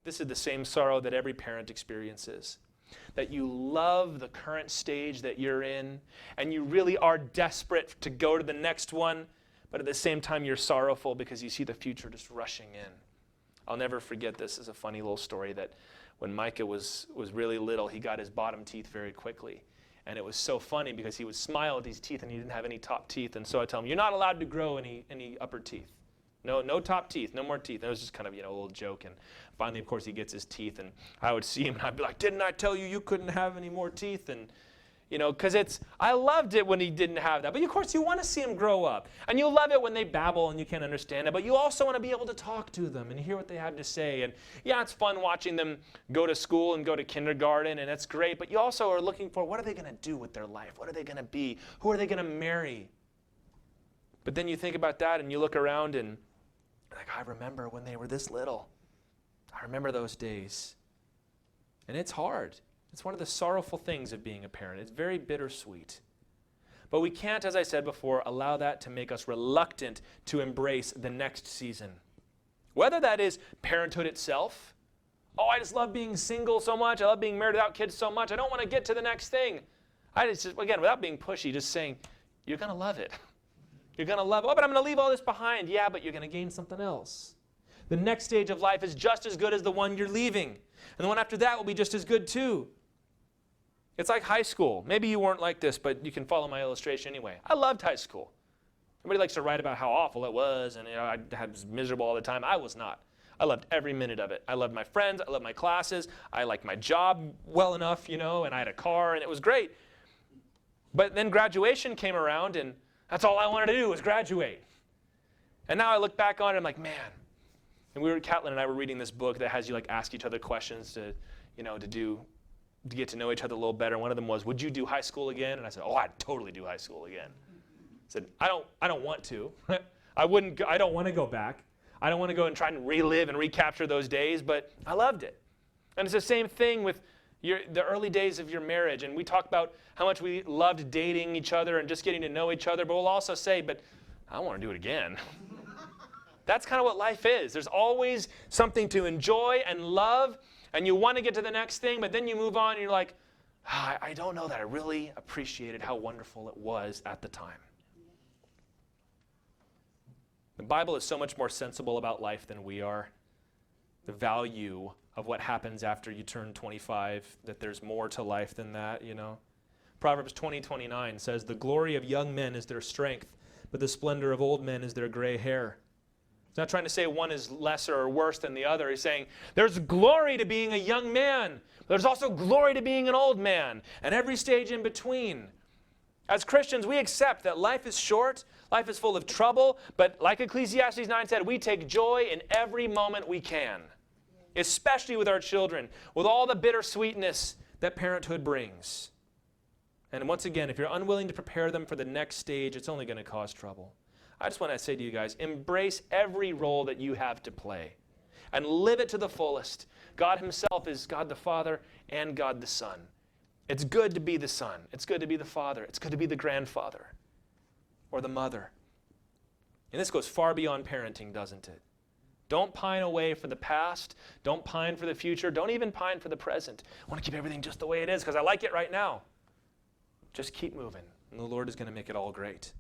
This is the same sorrow that every parent experiences. That you love the current stage that you're in, and you really are desperate to go to the next one, but at the same time you're sorrowful because you see the future just rushing in. I'll never forget this. It's a funny little story that when Micah was really little, he got his bottom teeth very quickly. And it was so funny because he would smile at these teeth and he didn't have any top teeth. And so I tell him, you're not allowed to grow any upper teeth. No top teeth, no more teeth. And it was just kind of, a little joke. And finally, of course, he gets his teeth. And I would see him and I'd be like, didn't I tell you couldn't have any more teeth? And, because I loved it when he didn't have that. But of course, you want to see him grow up. And you love it when they babble and you can't understand it. But you also want to be able to talk to them and hear what they have to say. And yeah, it's fun watching them go to school and go to kindergarten. And it's great. But you also are looking for, what are they going to do with their life? What are they going to be? Who are they going to marry? But then you think about that and you look around and I remember when they were this little. I remember those days. And it's hard. It's one of the sorrowful things of being a parent. It's very bittersweet. But we can't, as I said before, allow that to make us reluctant to embrace the next season. Whether that is parenthood itself. Oh, I just love being single so much. I love being married without kids so much. I don't want to get to the next thing. Again, without being pushy, just saying, you're going to love it. You're going to love it. Oh, but I'm going to leave all this behind. Yeah, but you're going to gain something else. The next stage of life is just as good as the one you're leaving. And the one after that will be just as good too. It's like high school. Maybe you weren't like this, but you can follow my illustration anyway. I loved high school. Everybody likes to write about how awful it was, and I was miserable all the time. I was not. I loved every minute of it. I loved my friends. I loved my classes. I liked my job well enough, and I had a car, and it was great. But then graduation came around, and that's all I wanted to do was graduate. And now I look back on it, I'm like, man. And Catlin and I were reading this book that has you ask each other questions to get to know each other a little better. One of them was, would you do high school again? And I said, oh, I'd totally do high school again. I said, I don't want to. I don't want to go back. I don't want to go and try and relive and recapture those days, but I loved it. And it's the same thing with the early days of your marriage. And we talk about how much we loved dating each other and just getting to know each other, but we'll also say, but I don't want to do it again. That's kind of what life is. There's always something to enjoy and love, and you want to get to the next thing, but then you move on and you're like, I don't know that I really appreciated how wonderful it was at the time. The Bible is so much more sensible about life than we are. The value of what happens after you turn 25, that there's more to life than that, Proverbs 20:29 says, the glory of young men is their strength, but the splendor of old men is their gray hair. He's not trying to say one is lesser or worse than the other. He's saying there's glory to being a young man. There's also glory to being an old man, and every stage in between. As Christians, we accept that life is short, life is full of trouble, but like Ecclesiastes 9 said, we take joy in every moment we can, especially with our children, with all the bittersweetness that parenthood brings. And once again, if you're unwilling to prepare them for the next stage, it's only going to cause trouble. I just want to say to you guys, embrace every role that you have to play and live it to the fullest. God himself is God the Father and God the Son. It's good to be the son. It's good to be the father. It's good to be the grandfather or the mother. And this goes far beyond parenting, doesn't it? Don't pine away for the past. Don't pine for the future. Don't even pine for the present. I want to keep everything just the way it is because I like it right now. Just keep moving, and the Lord is going to make it all great.